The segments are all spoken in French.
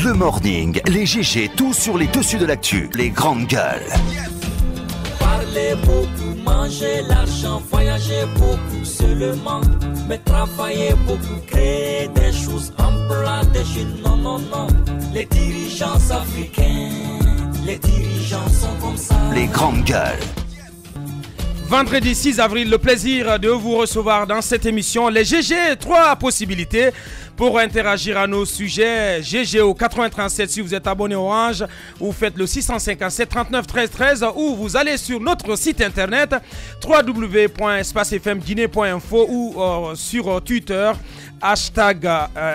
Le morning, les GG, tout sur les dessus de l'actu, les grandes gueules. Parlez beaucoup, mangez l'argent, voyagez beaucoup seulement, mais travaillez beaucoup, créez des choses, emploie des jeunes, non, non, non. Les dirigeants africains, les dirigeants sont comme ça. Les grandes gueules. Vendredi 6 avril, le plaisir de vous recevoir dans cette émission. Les GG, 3 possibilités pour interagir à nos sujets. GG au 837 si vous êtes abonné Orange, ou faites le 657 39 13 13, ou vous allez sur notre site internet www.espacefmguinée.info ou sur Twitter hashtag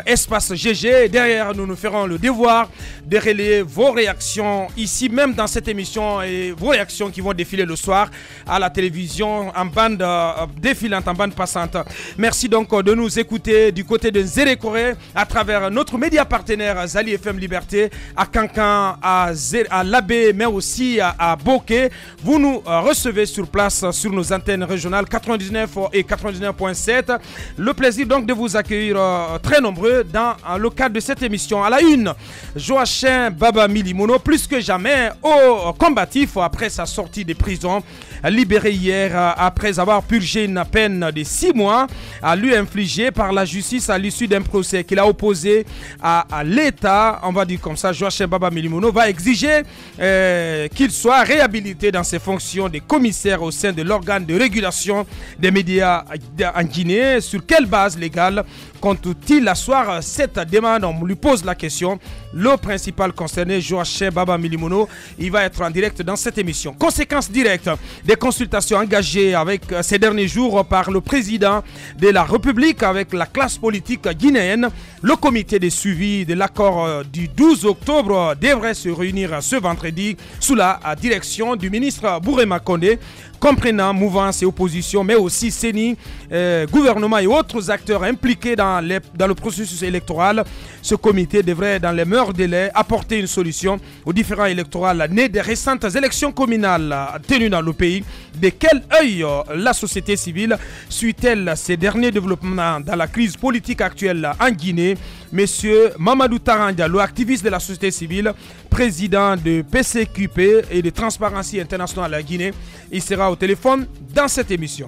espace GG. Derrière, nous ferons le devoir de relayer vos réactions ici même dans cette émission et vos réactions qui vont défiler le soir à la télévision en bande défilante, en bande passante. Merci donc de nous écouter du côté de Zérékoré à travers notre média partenaire Zali FM Liberté, à Cancan, à Labé, mais aussi à Bokeh. Vous nous recevez sur place sur nos antennes régionales 99 et 99.7. Le plaisir donc de vous accueillir très nombreux dans le cadre de cette émission. À la une, Joachim Baba Milimono, plus que jamais au combatif après sa sortie de prison, libéré hier après avoir purgé une peine de 6 mois à lui infligée par la justice à l'issue d'un procès qu'il a opposé à l'État. On va dire comme ça, Joachim Baba Milimono va exiger qu'il soit réhabilité dans ses fonctions de commissaire au sein de l'organe de régulation des médias en Guinée. Sur quelle base légale compte-t-il asseoir cette demande? On lui pose la question. Le principal concerné, Joachim Baba Milimono, il va être en direct dans cette émission. Conséquence directe des consultations engagées avec ces derniers jours par le président de la République avec la classe politique guinéenne. Le comité de suivi de l'accord du 12 octobre devrait se réunir ce vendredi sous la direction du ministre Bourema Condé, comprenant mouvance et opposition, mais aussi CENI, gouvernement et autres acteurs impliqués dans le processus électoral. Ce comité devrait, dans les meilleurs délais, apporter une solution aux différents électoraux nés des récentes élections communales tenues dans le pays. De quel œil la société civile suit-elle ces derniers développements dans la crise politique actuelle en Guinée? Monsieur Mamadou Taran Diallo, activiste de la société civile, président de PCQP et de Transparency International à Guinée, il sera au téléphone dans cette émission.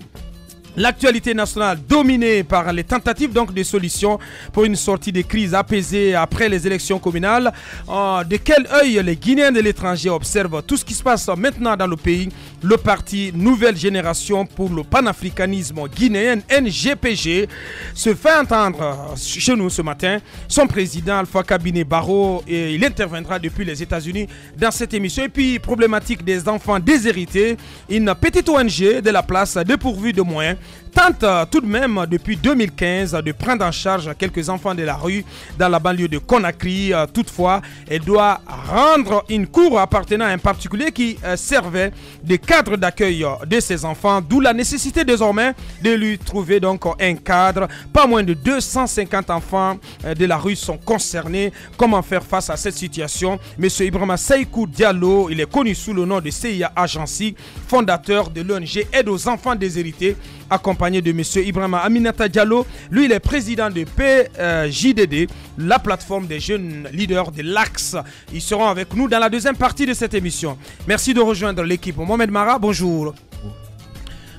L'actualité nationale dominée par les tentatives donc de solutions pour une sortie de crise apaisée après les élections communales. De quel œil les Guinéens de l'étranger observent tout ce qui se passe maintenant dans le pays? Le parti Nouvelle Génération pour le panafricanisme guinéen, NGPG, se fait entendre chez nous ce matin. Son président Alpha Kabiné Barrow, et il interviendra depuis les États-Unis dans cette émission. Et puis, problématique des enfants déshérités, une petite ONG de la place dépourvue de moyens tente tout de même depuis 2015 de prendre en charge quelques enfants de la rue dans la banlieue de Conakry. Toutefois, elle doit rendre une cour appartenant à un particulier qui servait de cadre d'accueil de ces enfants, d'où la nécessité désormais de lui trouver donc un cadre. Pas moins de 250 enfants de la rue sont concernés. Comment faire face à cette situation? Monsieur Ibrahima Seïkou Diallo, il est connu sous le nom de CIA Agency, fondateur de l'ONG Aide aux enfants déshérités, accompagné de M. Ibrahima Aminata Diallo. Lui, il est président de PJDD, la plateforme des jeunes leaders de l'Axe. Ils seront avec nous dans la deuxième partie de cette émission. Merci de rejoindre l'équipe. Mohamed Mara, bonjour.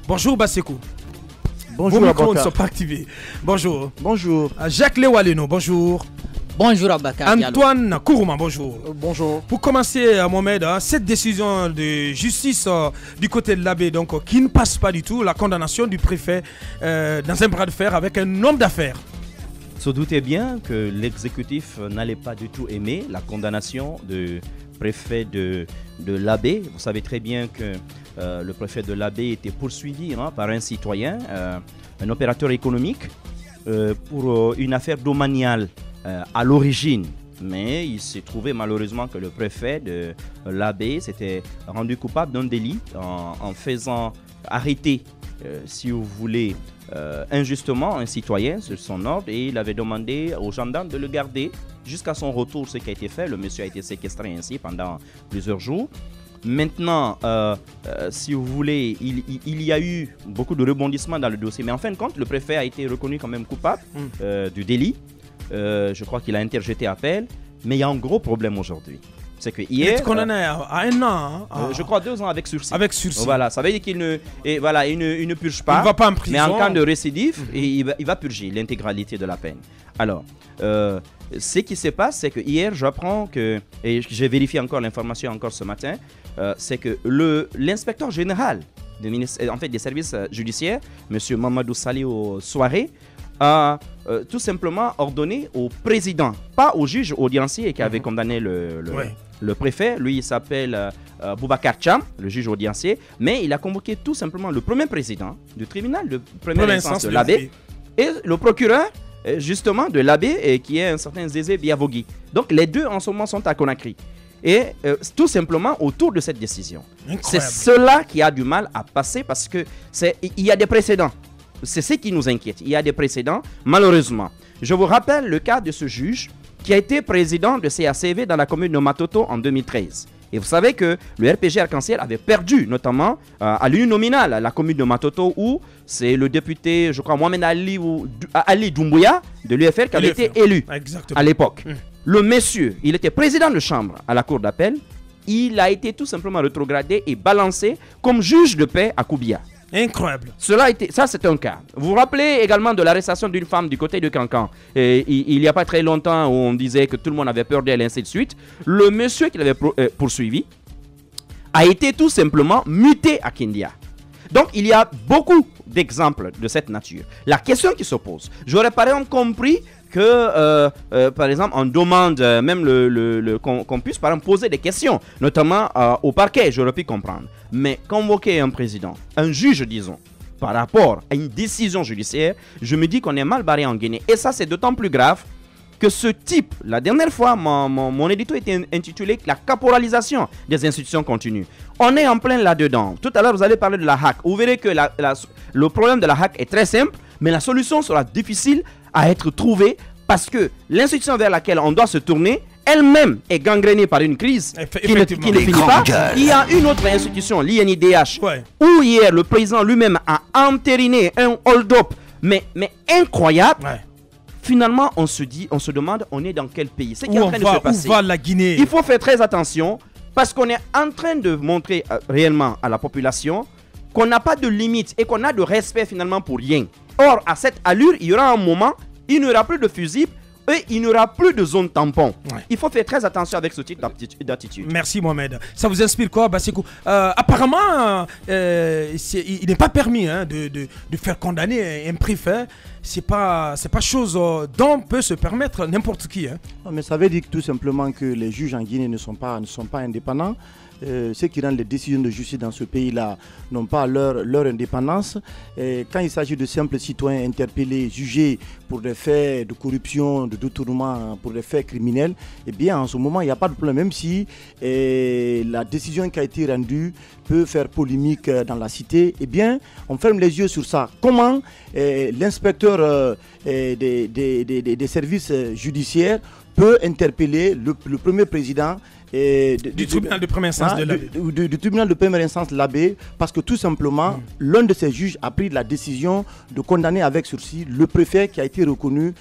Bonjour Bassekou. Bonjour. Vos micros ne sont pas activés. Bonjour. Bonjour. Jacques Lewaleno, bonjour. Bonjour Abakar Diallo. Antoine Kourouma, bonjour. Bonjour. Pour commencer, Mohamed, cette décision de justice du côté de l'Abbé, donc qui ne passe pas du tout, la condamnation du préfet dans un bras de fer avec un homme d'affaires. Se doutait bien que l'exécutif n'allait pas du tout aimer la condamnation du préfet de l'Abbé. Vous savez très bien que le préfet de l'Abbé était poursuivi par un citoyen, un opérateur économique, pour une affaire domaniale à l'origine. Mais il s'est trouvé malheureusement que le préfet de l'Abbé s'était rendu coupable d'un délit en faisant arrêter, si vous voulez, injustement un citoyen sur son ordre, et il avait demandé aux gendarmes de le garder jusqu'à son retour, ce qui a été fait. Le monsieur a été séquestré ainsi pendant plusieurs jours. Maintenant, si vous voulez, il y a eu beaucoup de rebondissements dans le dossier, mais en fin de compte, le préfet a été reconnu quand même coupable du délit. Je crois qu'il a interjeté appel Mais il y a un gros problème aujourd'hui. C'est que hier, il est condamné à 1 an. Je crois 2 ans avec sursis. Avec sursis. Voilà, ça veut dire qu'il ne purge pas. Il ne va pas en prison. Mais en cas de récidive, il va purger l'intégralité de la peine. Alors, ce qui se passe, c'est que hier, j'apprends que, et j'ai vérifié encore l'information encore ce matin, c'est que l'inspecteur général des services judiciaires, M. Mamadou Salih Souaré, a tout simplement ordonné au président, pas au juge audiencier qui avait condamné le préfet, lui il s'appelle Boubacar Cham, le juge audiencier, mais il a convoqué tout simplement le premier président du tribunal de première instance de l'Abbé et le procureur justement de l'Abbé qui est un certain Zézé Biavogui. Donc les deux en ce moment sont à Conakry. Et tout simplement autour de cette décision. C'est cela qui a du mal à passer parce que il y a des précédents. C'est ce qui nous inquiète. Il y a des précédents, malheureusement. Je vous rappelle le cas de ce juge qui a été président de CACV dans la commune de Matoto en 2013. Et vous savez que le RPG Arc-en-Ciel avait perdu, notamment à l'uninominal, à la commune de Matoto, où c'est le député, je crois, Mohamed Ali Doumbouya de l'UFR qui avait été élu à l'époque. Le monsieur, il était président de chambre à la cour d'appel. Il a été tout simplement rétrogradé et balancé comme juge de paix à Koubia. Incroyable. Ça, c'est un cas. Vous vous rappelez également de l'arrestation d'une femme du côté de Cancan. Il n'y a pas très longtemps où on disait que tout le monde avait peur d'elle, ainsi de suite. Le monsieur qui l'avait poursuivi a été tout simplement muté à Kindia. Donc, il y a beaucoup d'exemples de cette nature. La question qui se pose, j'aurais par exemple compris que, par exemple, on demande même qu'on puisse, par exemple, poser des questions, notamment au parquet, j'aurais pu comprendre. Mais convoquer un président, un juge, disons, par rapport à une décision judiciaire, je me dis qu'on est mal barré en Guinée. Et ça, c'est d'autant plus grave que ce type, la dernière fois, mon édito était intitulé « La caporalisation des institutions continues ». On est en plein là-dedans. Tout à l'heure, vous allez parler de la HAC. Vous verrez que le problème de la HAC est très simple, mais la solution sera difficile à être trouvée parce que l'institution vers laquelle on doit se tourner, elle-même est gangrénée par une crise qui ne finit pas. Il y a une autre institution, l'INIDH, où hier le président lui-même a entériné un hold-up, mais incroyable. Finalement, on se demande, on est dans quel pays? C'est qui est en train de se passer? Où va la Guinée? Il faut faire très attention parce qu'on est en train de montrer réellement à la population qu'on n'a pas de limite et qu'on a de respect finalement pour rien. Or, à cette allure, il y aura un moment, il n'y aura plus de fusibles et il n'y aura plus de zone tampon. Il faut faire très attention avec ce type d'attitude. Merci Mohamed. Ça vous inspire quoi, Basekou? Apparemment, il n'est pas permis de faire condamner un préfet. C'est pas chose dont peut se permettre n'importe qui. Non, mais ça veut dire tout simplement que les juges en Guinée ne sont pas indépendants. Ceux qui rendent les décisions de justice dans ce pays-là n'ont pas leur indépendance. Et quand il s'agit de simples citoyens interpellés, jugés pour des faits de corruption, de détournement, pour des faits criminels, eh bien en ce moment il n'y a pas de problème. Même si la décision qui a été rendue peut faire polémique dans la cité, eh bien on ferme les yeux sur ça. Comment l'inspecteur des services judiciaires peut interpeller le premier président du tribunal de première instance de l'Abbé. Du tribunal de première instance de l'Abbé, parce que tout simplement, l'un de ces juges a pris la décision de condamner avec sursis le préfet qui a été reconnu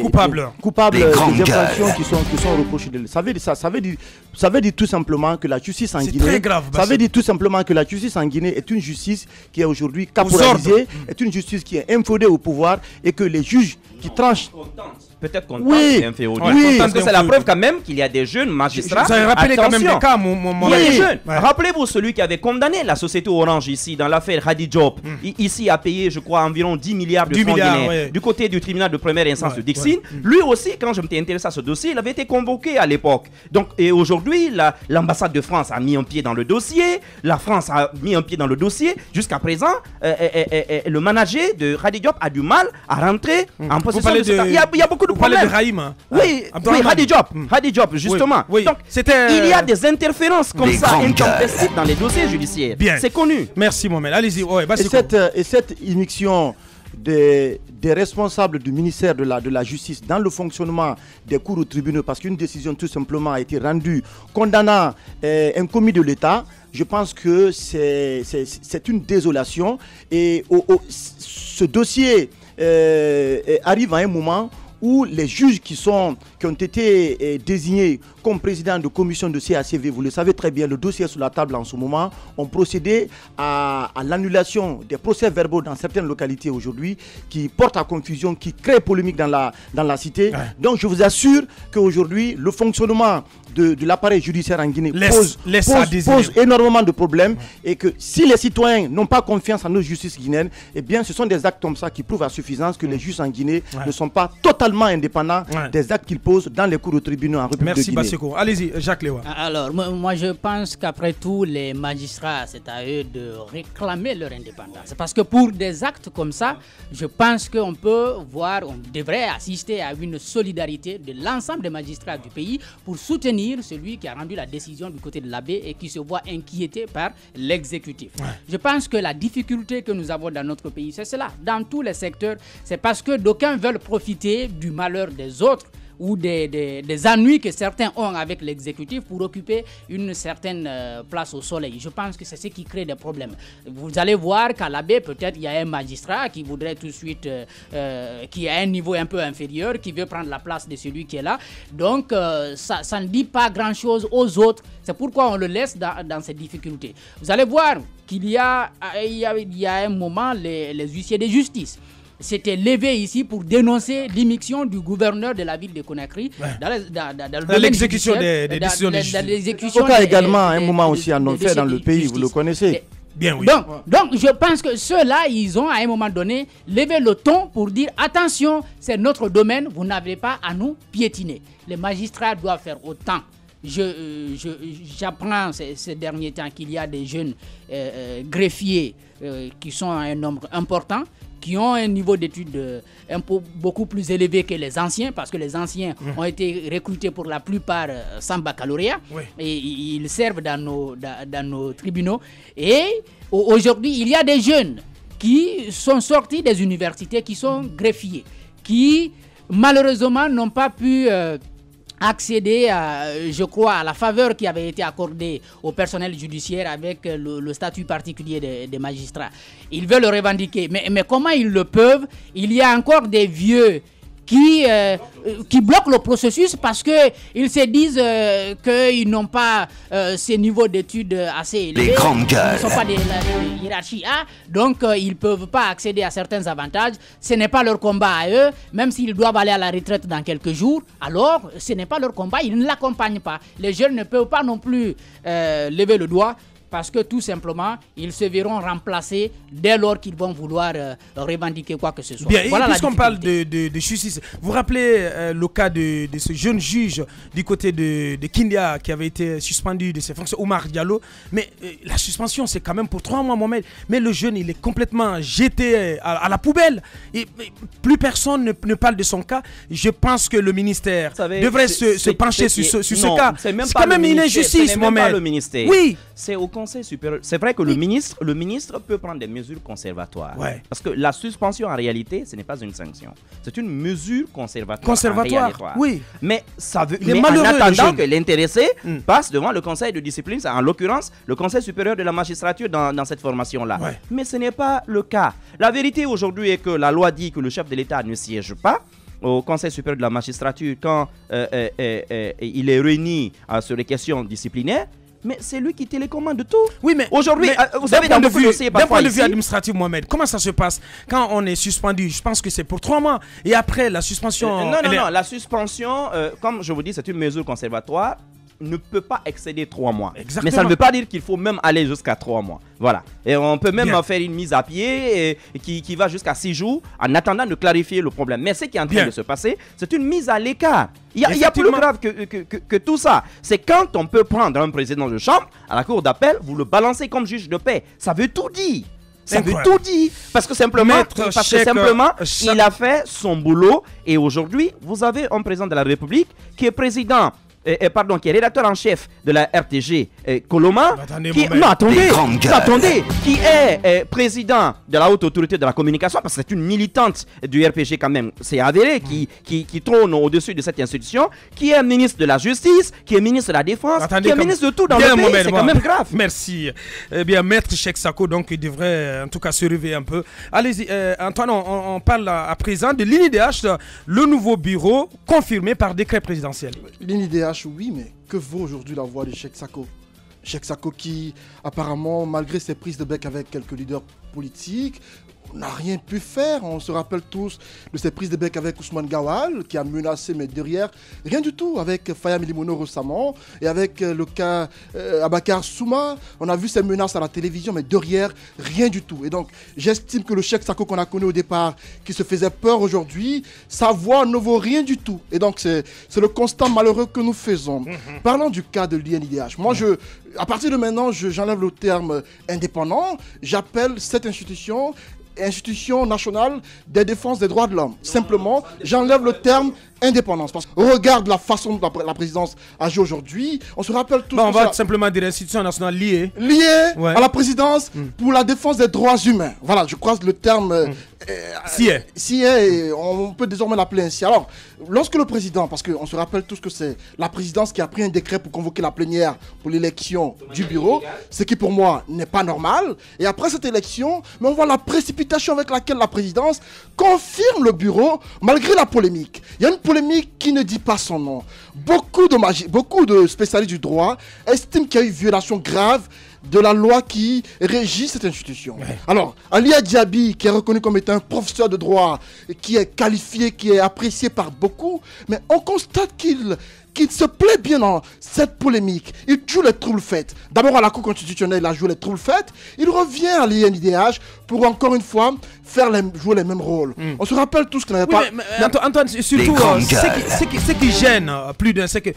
coupable des infractions qui sont reprochées de lui. Ça veut dire tout simplement que la justice en Guinée, très grave, ça veut dire tout simplement que la justice en Guinée est une justice qui est aujourd'hui caporalisée, est une justice qui est inféodée au pouvoir et que les juges qui tranchent. Peut-être qu'on tente d'inféodée. Parce que c'est la preuve quand même qu'il y a des jeunes magistrats. Vous avez rappelé quand même des cas, il y a des jeunes. Rappelez-vous celui qui avait condamné la société Orange ici, dans l'affaire Hadi Diop. Ici a payé, je crois, environ 10 milliards de francs guinéens. Du côté du tribunal de première instance de Dixine. Lui aussi, quand je m'étais intéressé à ce dossier, il avait été convoqué à l'époque. Donc, et aujourd'hui, l'ambassade de France a mis un pied dans le dossier. La France a mis un pied dans le dossier. Jusqu'à présent, le manager de Hadi Diop a du mal à rentrer en possession de ce. Il y a beaucoup de problèmes. De Raïm. Oui, Hadi Diop, justement. Oui. Donc, il y a des interférences comme ça, intempestives dans les dossiers judiciaires. C'est connu. Merci Mohamed. Allez-y. Et cette immixtion des responsables du ministère de la Justice dans le fonctionnement des cours aux tribunaux, parce qu'une décision tout simplement a été rendue condamnant un commis de l'État, je pense que c'est une désolation. Et ce dossier arrive à un moment où les juges qui ont été désignés comme président de commission de CACV, vous le savez très bien, le dossier est sur la table en ce moment, ont procédé à l'annulation des procès-verbaux dans certaines localités aujourd'hui qui portent à confusion, qui créent polémique dans la cité. Ouais. Donc je vous assure qu'aujourd'hui, le fonctionnement de l'appareil judiciaire en Guinée pose énormément de problèmes, et que si les citoyens n'ont pas confiance en nos justices guinéennes, eh bien ce sont des actes comme ça qui prouvent à suffisance que les juges en Guinée ne sont pas totalement indépendants des actes qu'ils posent dans les cours de tribunaux en République de Guinée. Merci Basseko. Allez-y, Jacques Lewa. Alors moi je pense qu'après tout, les magistrats, c'est à eux de réclamer leur indépendance. Parce que pour des actes comme ça, je pense qu'on peut voir, on devrait assister à une solidarité de l'ensemble des magistrats du pays pour soutenir celui qui a rendu la décision du côté de l'abbé et qui se voit inquiété par l'exécutif. Je pense que la difficulté que nous avons dans notre pays, c'est cela. Dans tous les secteurs, c'est parce que d'aucuns veulent profiter du malheur des autres ou des ennuis que certains ont avec l'exécutif pour occuper une certaine place au soleil. Je pense que c'est ce qui crée des problèmes. Vous allez voir qu'à l'abbé, peut-être il y a un magistrat qui voudrait tout de suite, qui a un niveau un peu inférieur, qui veut prendre la place de celui qui est là. Donc, ça ne dit pas grand-chose aux autres. C'est pourquoi on le laisse dans ces difficultés. Vous allez voir qu'il y a un moment, les huissiers de justice s'était levé ici pour dénoncer l'immixtion du gouverneur de la ville de Conakry dans l'exécution des décisions de justice. Au cas également, à un moment aussi, en ont fait dans le pays, vous le connaissez. Bien, oui. Donc, je pense que ceux-là, ils ont à un moment donné levé le ton pour dire attention, c'est notre domaine, vous n'avez pas à nous piétiner. Les magistrats doivent faire autant. J'apprends ces derniers temps qu'il y a des jeunes greffiers qui sont à un nombre important, qui ont un niveau d'études beaucoup plus élevé que les anciens, parce que les anciens ont été recrutés pour la plupart sans baccalauréat, et ils servent dans nos tribunaux. Et aujourd'hui, il y a des jeunes qui sont sortis des universités, qui sont greffiers, qui malheureusement n'ont pas pu accéder, je crois, à la faveur qui avait été accordée au personnel judiciaire avec le statut particulier des magistrats. Ils veulent le revendiquer, mais comment ils le peuvent? Il y a encore des vieux qui bloquent le processus parce qu'ils se disent qu'ils n'ont pas ces niveaux d'études assez élevés. Les grandes gueules. Ils ne sont pas des hiérarchies A, donc ils ne peuvent pas accéder à certains avantages. Ce n'est pas leur combat à eux, même s'ils doivent aller à la retraite dans quelques jours. Alors, ce n'est pas leur combat, ils ne l'accompagnent pas. Les jeunes ne peuvent pas non plus lever le doigt, parce que tout simplement, ils se verront remplacés dès lors qu'ils vont vouloir revendiquer quoi que ce soit. Bien, voilà, puisqu'on parle de justice, vous rappelez le cas de ce jeune juge du côté de Kindia qui avait été suspendu de ses fonctions, Omar Diallo. Mais la suspension, c'est quand même pour 3 mois, Mohamed. Mais le jeune, il est complètement jeté à la poubelle. Et plus personne ne parle de son cas. Je pense que le ministère devrait se pencher sur ce cas. C'est quand même une injustice, Mohamed. C'est pas le ministère. Oui. C'est au Conseil supérieur. C'est vrai que le ministre peut prendre des mesures conservatoires. Parce que la suspension, en réalité, ce n'est pas une sanction. C'est une mesure conservatoire. Oui. Mais ça veut. Mais en attendant que l'intéressé passe devant le Conseil de discipline, en l'occurrence, le Conseil supérieur de la magistrature dans cette formation-là. Mais ce n'est pas le cas. La vérité aujourd'hui est que la loi dit que le chef de l'État ne siège pas au Conseil supérieur de la magistrature quand il est réuni sur les questions disciplinaires. Mais c'est lui qui télécommande tout. Oui, mais aujourd'hui, vous savez, d'un point de vue administratif, Mohamed, comment ça se passe quand on est suspendu? Je pense que c'est pour 3 mois. Et après, la suspension... Non, la suspension, comme je vous dis, c'est une mesure conservatoire, ne peut pas excéder 3 mois. Exactement. Mais ça ne veut pas dire qu'il faut même aller jusqu'à 3 mois. Voilà. Et on peut même faire une mise à pied qui va jusqu'à 6 jours en attendant de clarifier le problème. Mais ce qui est en train de se passer, c'est une mise à l'écart. Il y a plus grave que tout ça. C'est quand on peut prendre un président de chambre à la cour d'appel, vous le balancez comme juge de paix. Ça veut tout dire. Ça veut tout dire. Parce que simplement, il a fait son boulot. Et aujourd'hui, vous avez un président de la République qui est président... qui est rédacteur en chef de la RTG Coloma, qui est président de la haute autorité de la communication, parce que c'est une militante du RPG quand même, c'est avéré, qui trône au-dessus de cette institution, qui est ministre de la Justice, qui est ministre de la Défense, qui est ministre de tout dans le pays, c'est quand même grave. Merci. Eh bien, Maître Cheikh Sako, donc, il devrait en tout cas se réveiller un peu. Allez-y, Antoine, on parle à présent de l'INIDH, le nouveau bureau confirmé par décret présidentiel. L'INIDH, oui, mais que vaut aujourd'hui la voix de Cheikh Sako? Cheikh Sako qui, apparemment, malgré ses prises de bec avec quelques leaders politiques, n'a rien pu faire. On se rappelle tous de ses prises de bec avec Ousmane Gawal, qui a menacé, mais derrière, rien du tout. Avec Faya Milimono récemment, et avec le cas Abakar Souma, on a vu ces menaces à la télévision, mais derrière, rien du tout. Et donc, j'estime que le Cheikh Sako qu'on a connu au départ, qui se faisait peur aujourd'hui, sa voix ne vaut rien du tout. Et donc, c'est le constat malheureux que nous faisons. Parlons du cas de l'INIDH. Moi, à partir de maintenant, j'enlève le terme indépendant. J'appelle cette institution nationale des défenses des droits de l'homme. Simplement, j'enlève le terme indépendance. Parce qu'on regarde la façon dont la présidence agit aujourd'hui. On se rappelle tous... on va tout simplement dire institution nationale liée à la présidence pour la défense des droits humains. Voilà, je crois que le terme... on peut désormais l'appeler ainsi. Alors, lorsque le président, parce qu'on se rappelle tous que c'est la présidence qui a pris un décret pour convoquer la plénière pour l'élection du bureau, ce qui pour moi n'est pas normal. Et après cette élection, mais on voit la précipitation avec laquelle la présidence confirme le bureau malgré la polémique. Il y a une polémique qui ne dit pas son nom. Beaucoup de spécialistes du droit estiment qu'il y a eu violation grave de la loi qui régit cette institution. Alors, Ali Diaby, qui est reconnu comme étant un professeur de droit, qui est qualifié, qui est apprécié par beaucoup, mais on constate qu'il se plaît bien dans cette polémique. Il joue les troubles faits. D'abord à la Cour constitutionnelle, il a joué les troubles faits. Il revient à l'INIDH pour encore une fois jouer les mêmes rôles. On se rappelle tous qu'il n'avait pas... Antoine, surtout, ce qui gêne plus d'un, c'est que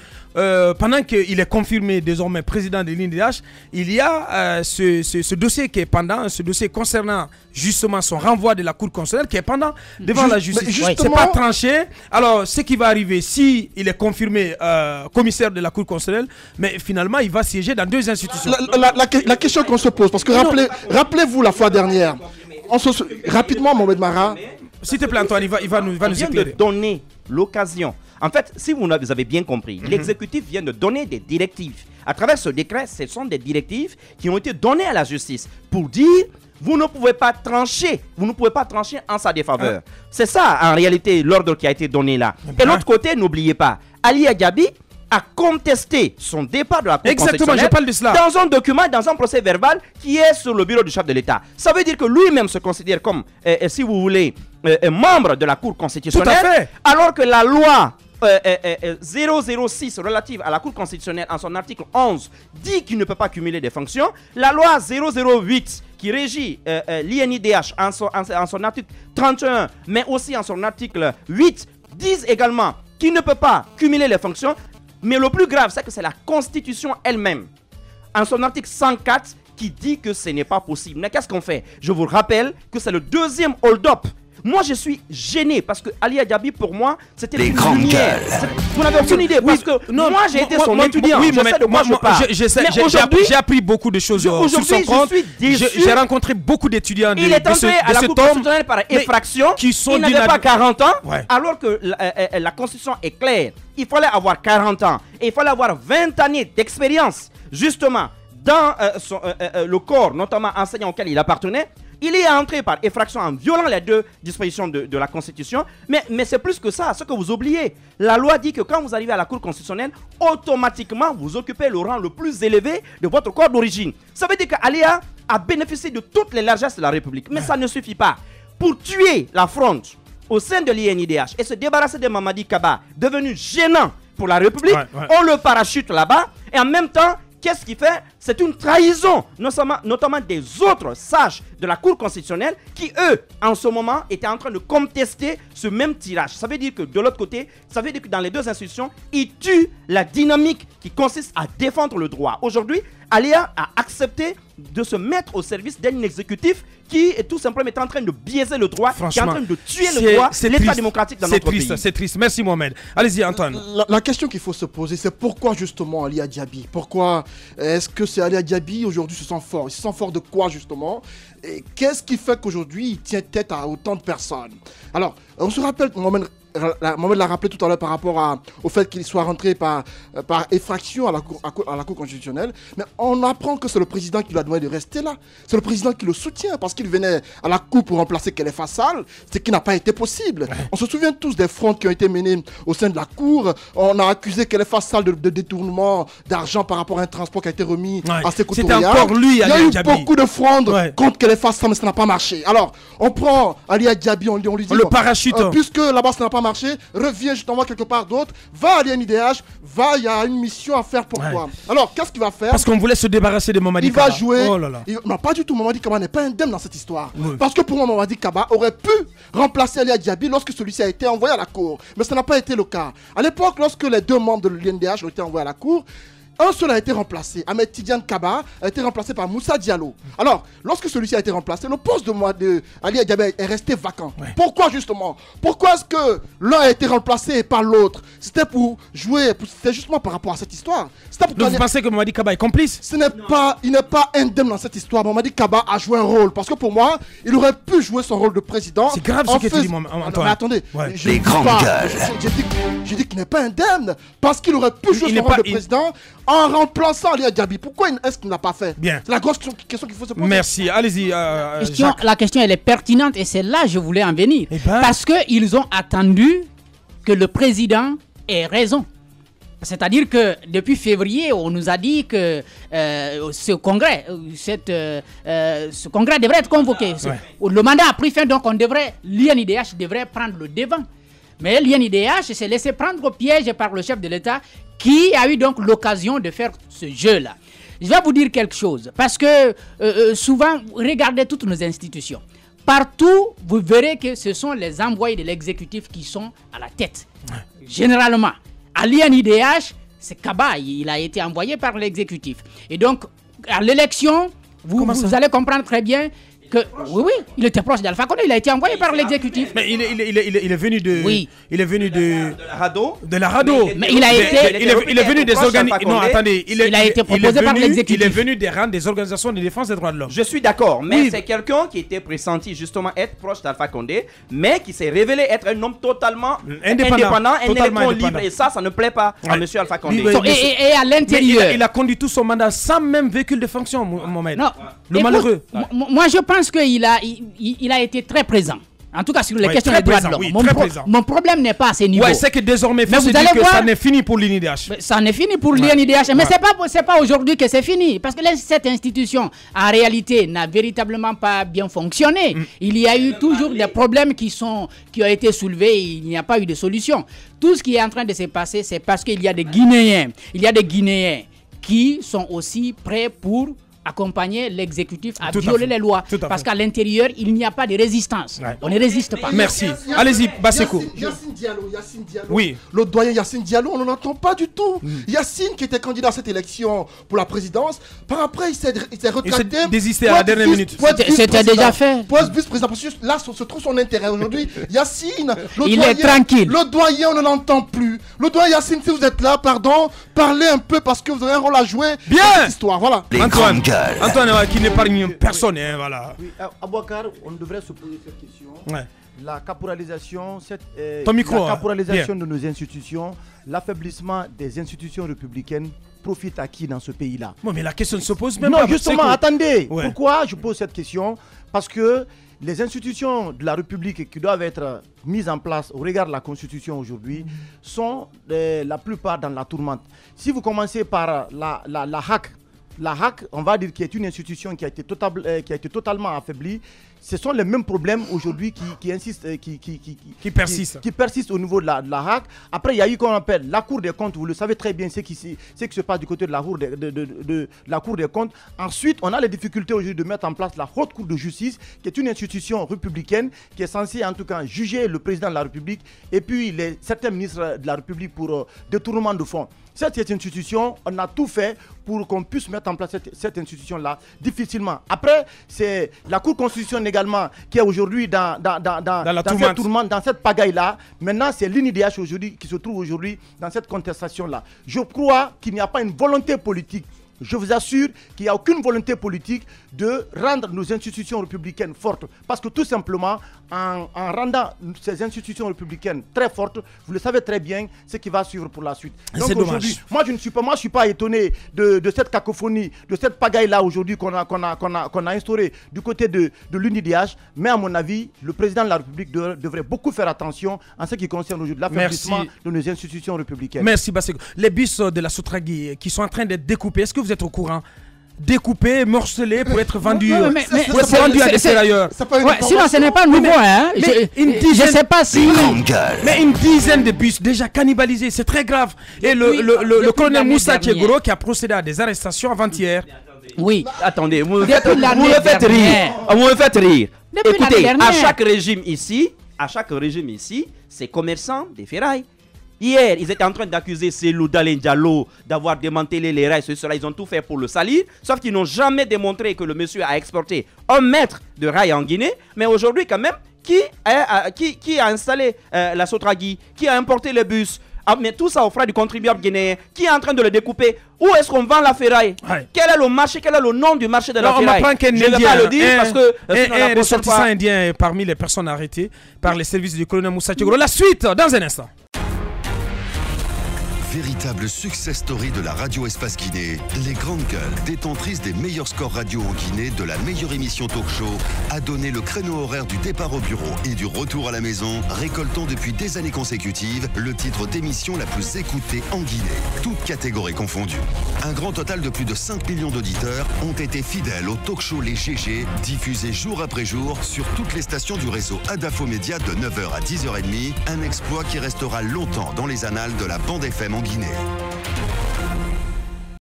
pendant qu'il est confirmé désormais président de l'INIDH, il y a ce dossier qui est pendant, ce dossier concernant justement son renvoi de la Cour constitutionnelle qui est pendant devant la justice. C'est pas tranché. Alors, ce qui va arriver, si il est confirmé commissaire de la Cour constitutionnelle, mais finalement, il va siéger dans deux institutions. La question qu'on se pose, parce que rappelez-vous la fois dernière, rapidement, Mohamed Mara. S'il te plaît, Antoine, il va nous éclairer. De donner l'occasion. En fait, si vous avez bien compris, l'exécutif vient de donner des directives. À travers ce décret, ce sont des directives qui ont été données à la justice pour dire vous ne pouvez pas trancher, en sa défaveur. C'est ça, en réalité, l'ordre qui a été donné là. Et l'autre côté, n'oubliez pas, Ali Diaby a contesté son départ de la Cour constitutionnelle je parle de cela. Dans un document, dans un procès verbal qui est sur le bureau du chef de l'État. Ça veut dire que lui-même se considère comme, si vous voulez, membre de la Cour constitutionnelle. Tout à fait. Alors que la loi 006 relative à la Cour constitutionnelle en son article 11 dit qu'il ne peut pas cumuler des fonctions. La loi 008 qui régit l'INIDH en son article 31, mais aussi en son article 8, disent également qu'il ne peut pas cumuler les fonctions. Mais le plus grave, c'est que c'est la Constitution elle-même, en son article 104, qui dit que ce n'est pas possible. Mais qu'est-ce qu'on fait? Je vous rappelle que c'est le deuxième hold-up. Moi, je suis gêné parce que Ali Diaby, pour moi, c'était une lumière. Vous n'avez aucune idée parce que moi, j'ai été son étudiant. Oui, je sais de quoi je parle. J'ai appris beaucoup de choses sur son compte. J'ai rencontré beaucoup d'étudiants de ce tome. Il est entré à la Cour constitutionnelle par effraction. Il n'avait pas 40 ans, alors que la Constitution est claire. Il fallait avoir 40 ans et il fallait avoir 20 années d'expérience, justement, dans le corps, notamment enseignant auquel il appartenait. Il est entré par effraction en violant les deux dispositions de la Constitution. Mais c'est plus que ça, ce que vous oubliez. La loi dit que quand vous arrivez à la Cour constitutionnelle, automatiquement, vous occupez le rang le plus élevé de votre corps d'origine. Ça veut dire qu'Alia a bénéficié de toutes les largesses de la République. Mais ça ne suffit pas. Pour tuer la fronde au sein de l'INIDH et se débarrasser de Mamadi Kaba, devenu gênant pour la République, on le parachute là-bas. Et en même temps, qu'est-ce qu'il fait? c'est une trahison, notamment des autres sages de la Cour constitutionnelle qui, eux, en ce moment, étaient en train de contester ce même tirage. Ça veut dire que de l'autre côté, ça veut dire que dans les deux institutions, ils tuent la dynamique qui consiste à défendre le droit. Aujourd'hui, Alia a accepté de se mettre au service d'un exécutif qui est tout simplement en train de biaiser le droit, qui est en train de tuer le droit, l'état démocratique dans notre pays. C'est triste, merci Mohamed. Allez-y Antoine. La question qu'il faut se poser, c'est pourquoi justement Ali Diaby? Pourquoi est-ce que c'est Ali Diaby aujourd'hui se sent fort? Il se sent fort de quoi justement? Et qu'est-ce qui fait qu'aujourd'hui il tient tête à autant de personnes? Alors, on se rappelle, Mohamed l'a rappelé tout à l'heure par rapport au fait qu'il soit rentré par effraction à la Cour constitutionnelle, mais on apprend que c'est le président qui lui a demandé de rester là. C'est le président qui le soutient parce qu'il venait à la Cour pour remplacer Khalifa Sall, ce qui n'a pas été possible. On se souvient tous des fronts qui ont été menés au sein de la Cour. On a accusé Khalifa Sall de détournement d'argent par rapport à un transport qui a été remis à Sékou Touré. C'était encore lui, Ali Diaby. Il y a eu beaucoup de frondes contre Khalifa Sall, mais ça n'a pas marché. Alors, on prend Ali Diaby, on lui dit... Le parachute. Puisque là-bas, ça n'a pas marché, reviens, je t'envoie quelque part d'autre, va à l'INDH, va, il y a une mission à faire pour toi. Alors, qu'est-ce qu'il va faire? Parce qu'on voulait se débarrasser de Mamadi Kaba. Il va jouer. Oh là là. Non, pas du tout, Mamadi Kaba n'est pas indemne dans cette histoire. Oui. Parce que pour moi, Mamadi Kaba aurait pu remplacer Ali Diaby lorsque celui-ci a été envoyé à la Cour. Mais ça n'a pas été le cas. À l'époque, lorsque les deux membres de l'INDH ont été envoyés à la Cour, un seul a été remplacé, Ahmed Tidiane Kaba a été remplacé par Moussa Diallo. Alors, lorsque celui-ci a été remplacé, le poste de Ali Diaby est resté vacant. Pourquoi justement? Pourquoi est-ce que l'un a été remplacé par l'autre? C'était pour jouer, c'était justement par rapport à cette histoire. Donc vous pensez que Mamadi Kaba est complice? Il n'est pas indemne dans cette histoire. Mamadi Kaba a joué un rôle, parce que pour moi, il aurait pu jouer son rôle de président. C'est grave ce que tu dis, Antoine. Mais attendez, les grandes gueules. J'ai dit qu'il n'est pas indemne, parce qu'il aurait pu jouer son rôle de président en remplaçant Ali Diaby. Pourquoi est-ce qu'il ne l'a pas fait? Bien. C'est la grosse question qu'il faut se poser. Merci. Allez-y. La question, elle est pertinente et c'est là que je voulais en venir. Parce qu'ils ont attendu que le président ait raison. C'est-à-dire que depuis février, on nous a dit que ce congrès devrait être convoqué. Le mandat a pris fin, donc l'INDH devrait prendre le devant. Mais l'INDH s'est laissé prendre au piège par le chef de l'État qui a eu donc l'occasion de faire ce jeu-là. Je vais vous dire quelque chose, parce que souvent, regardez toutes nos institutions. Partout, vous verrez que ce sont les envoyés de l'exécutif qui sont à la tête. Généralement, à l'INDH, c'est Kaba, il a été envoyé par l'exécutif. Et donc, à l'élection, vous allez comprendre très bien que, oui, il était proche d'Alpha Condé, il a été envoyé par l'exécutif. Mais il est venu de... Oui. Il est venu de la RADDHO. De la RADDHO. Mais il a été... Il est venu des organisations... Non, attendez. Il a été proposé par l'exécutif. Il est venu des rangs des organisations de défense des droits de l'homme. Je suis d'accord, mais c'est quelqu'un qui était pressenti justement être proche d'Alpha Condé, mais qui s'est révélé être un homme totalement indépendant, un électron libre. Et ça ne plaît pas à M. Alpha Condé. Et à l'intérieur... Il a conduit tout son mandat sans même véhicule de fonction, Mohamed. Non. Le malheureux. Moi, je pense qu'il a été très présent. En tout cas, sur les questions des droits de l'homme. Mon problème n'est pas à ce niveau. Ouais, c'est que désormais, il faut se dire que ça n'est fini pour l'INDH. Ça n'est fini pour l'INDH. Mais c'est pas aujourd'hui que c'est fini. Parce que cette institution, en réalité, n'a véritablement pas bien fonctionné. Il y a eu toujours des problèmes qui ont été soulevés et il n'y a pas eu de solution. Tout ce qui est en train de se passer, c'est parce qu'il y a des Guinéens. Il y a des Guinéens qui sont aussi prêts pour accompagner l'exécutif à violer les lois. Parce qu'à l'intérieur, il n'y a pas de résistance. On ne résiste pas. Merci. Allez-y, Basseko. Yassine Diallo. Oui. Le doyen Yassine Diallo, on n'en entend pas du tout. Yassine, qui était candidat à cette élection pour la présidence, par après, il s'est retracté. Il s'est désisté à la dernière minute. C'était déjà fait. Poste vice-président, parce que là se trouve son intérêt aujourd'hui. Yassine, il est tranquille. Le doyen, on ne l'entend plus. Le doyen Yassine, si vous êtes là, pardon, parlez un peu parce que vous avez un rôle à jouer dans cette histoire. Voilà. Antoine, qui n'épargne personne, voilà. Oui, Abouakar, on devrait se poser cette question. Ouais. La caporalisation, de nos institutions, l'affaiblissement des institutions républicaines profite à qui dans ce pays-là? Bon, mais la question ne se pose même pas. Non, justement, attendez. Ouais. Pourquoi je pose cette question? Parce que les institutions de la République qui doivent être mises en place au regard de la Constitution aujourd'hui sont la plupart dans la tourmente. Si vous commencez par la HAC, la HAC, on va dire, qui est une institution qui a été totalement affaiblie, ce sont les mêmes problèmes aujourd'hui qui persistent au niveau de la HAC. Après, il y a eu qu'on appelle la Cour des comptes, vous le savez très bien, ce qui se passe du côté de la Cour des comptes. Ensuite, on a les difficultés aujourd'hui de mettre en place la Haute Cour de justice, qui est une institution républicaine, qui est censée en tout cas juger le président de la République et puis certains ministres de la République pour détournement de fonds. Cette institution, on a tout fait pour qu'on puisse mettre en place cette institution-là difficilement. Après, c'est la Cour constitutionnelle également qui est aujourd'hui dans cette pagaille-là. Maintenant, c'est l'INIDH aujourd'hui qui se trouve aujourd'hui dans cette contestation-là. Je crois qu'il n'y a pas une volonté politique. Je vous assure qu'il n'y a aucune volonté politique de rendre nos institutions républicaines fortes. Parce que tout simplement, en rendant ces institutions républicaines très fortes, vous le savez très bien, ce qui va suivre pour la suite. Donc aujourd'hui, moi je ne suis pas étonné de cette cacophonie, de cette pagaille-là aujourd'hui qu'on a instaurée du côté de l'UNIDH. Mais à mon avis, le président de la République devrait beaucoup faire attention en ce qui concerne aujourd'hui l'affaiblissement de nos institutions républicaines. Merci Bassego. Les bus de la Sotragui qui sont en train d'être découpés, est-ce que vous êtes au courant? Découpés, morcelés pour être vendus à l'extérieur. Sinon, ce n'est pas nouveau. Je ne sais pas si. Mais une dizaine de bus déjà cannibalisés, c'est très grave. Et le colonel Moussa Tchegoro qui a procédé à des arrestations avant-hier. Oui. Attendez, vous me faites rire. Écoutez, à chaque régime ici, c'est commerçant des ferrailles. Hier, ils étaient en train d'accuser Selou Dalen Diallo d'avoir démantelé les rails, cela, ils ont tout fait pour le salir, sauf qu'ils n'ont jamais démontré que le monsieur a exporté 1 mètre de rails en Guinée. Mais aujourd'hui, quand même, qui a installé la Sotragui, qui a importé les bus, mais tout ça au frais du contribuable guinéen, qui est en train de le découper? Où est-ce qu'on vend la ferraille? Quel est le marché, quel est le nom du marché de la ferraille? Je ne vais pas le dire parce que un ressortissant indien est parmi les personnes arrêtées par les services du colonel Moussa Tchegoro. La suite dans un instant. Véritable success story de la radio Espace Guinée, les Grandes Gueules, détentrices des meilleurs scores radio en Guinée, de la meilleure émission talk show, a donné le créneau horaire du départ au bureau et du retour à la maison, récoltant depuis des années consécutives le titre d'émission la plus écoutée en Guinée, toutes catégories confondues. Un grand total de plus de 5 millions d'auditeurs ont été fidèles au talk show Les GG, diffusé jour après jour sur toutes les stations du réseau Adafo Média de 9h à 10h30, un exploit qui restera longtemps dans les annales de la bande FM en Guinée.